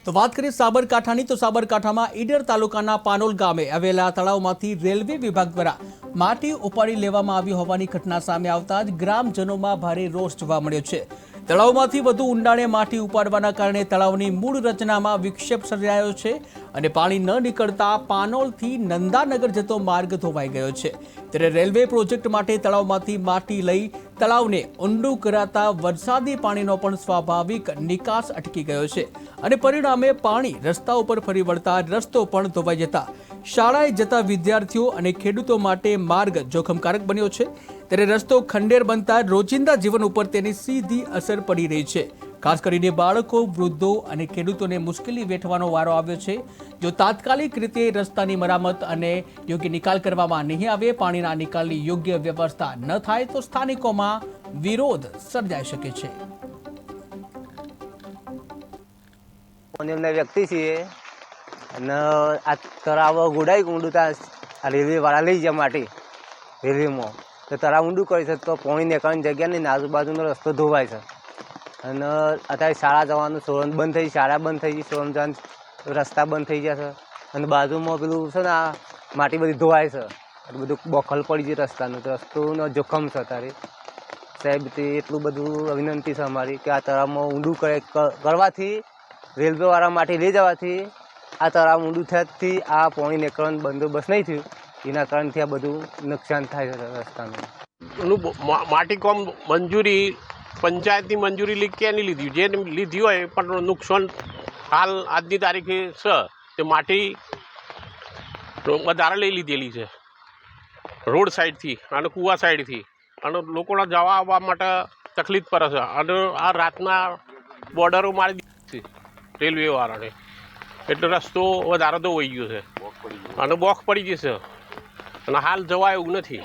તો વાત કરીએ સાબરકાંઠાની તો સાબરકાંઠામાં ઈડર તાલુકાના પાનોલ ગામે આવેલા તળાવમાંથી રેલવે વિભાગ દ્વારા માટી ઉપાડી લેવામાં આવી હોવાની ઘટના સામે આવતા જ ગ્રામજનોમાં ભારે રોષ જોવા મળ્યો છે। તળાવમાંથી વધુ ઊંડાણે માટી ઉપાડવાના કારણે તળાવની મૂળ રચનામાં વિક્ષેપ સર્જાયો છે અને પાણી ન નીકળતા પાનોલથી નંદાનગર જતો માર્ગ ધોવાઈ ગયો છે। ત્યારે રેલવે પ્રોજેક્ટ માટે તળાવમાંથી માટી લઈ તળાવને ઊંડું કરાતા વરસાદી પાણીનો પણ સ્વાભાવિક નિકાસ અટકી ગયો છે અને પરિણામે પાણી રસ્તા ઉપર ફરી વળતા રસ્તો પણ ધોવાઈ જતા શાળાએ જતા વિદ્યાર્થીઓ અને ખેડૂતો માટે માર્ગ જોખમકારક બન્યો છે। ત્યારે રસ્તો ખંડેર બનતા રોજિંદા જીવન ઉપર તેની સીધી અસર પડી રહી છે। ખાસ કરીને બાળકો, વૃદ્ધો અને ખેડૂતોને મુશ્કેલી વેઠવાનો વારો આવ્યો છે। જો તાત્કાલિક રીતે રસ્તાની મરામત અને યોગ્ય નિકાલ કરવામાં નહીં આવે, પાણીના નિકાલની યોગ્ય વ્યવસ્થા ન થાય તો સ્થાનિકોમાં વિરોધ સર્જાઈ શકે છે। વ્યક્તિ છીએ અને આ તળાવ ગોડાઈ ઊંડું ત્યાં રેલવે વાળા લઈ જાય માટી રેલવેમાં તો તળાવ ઊંડું કરી છે તો પાણી નીકળવાની જગ્યા નહીં, આજુબાજુનો રસ્તો ધોવાય છે અને અત્યારે શાળા જવાનું સોરણ બંધ થઈ, શાળા બંધ થઈ ગઈ, સોરણ જવાનું રસ્તા બંધ થઈ ગયા છે અને બાજુમાં પેલું છે ને આ માટી બધી ધોવાય છે, બધું બોખલ પડી જાય રસ્તાનું, તો રસ્તોનો જોખમ છે। અત્યારે સાહેબથી એટલું બધું વિનંતી છે અમારી કે આ તળાવમાં ઊંડું કરવાથી રેલવેવાળા માટી લઈ જવાથી આ તળાવ ઊંડું થયાથી આ પાણી નીકળવાનું બંદોબસ્ત નહીં થયું, એના કારણથી આ બધું નુકસાન થાય છે રસ્તાનું। માટી કોમ મંજૂરી પંચાયતની મંજૂરી ક્યાંની લીધી, જે લીધી હોય પણ નુકસાન હાલ આજની તારીખે છે તે માટી વધારે લઈ લીધેલી છે રોડ સાઈડથી અને કૂવા સાઈડથી, અને લોકોના જવા આવવા માટે તકલીફ પડે છે અને આ રાતના બોર્ડરો મારી દીધી છે રેલવેવાળાને, એટલે રસ્તો વધારે તો વહી ગયો છે અને બોખ પડી જશે અને હાલ જવાય એવું નથી।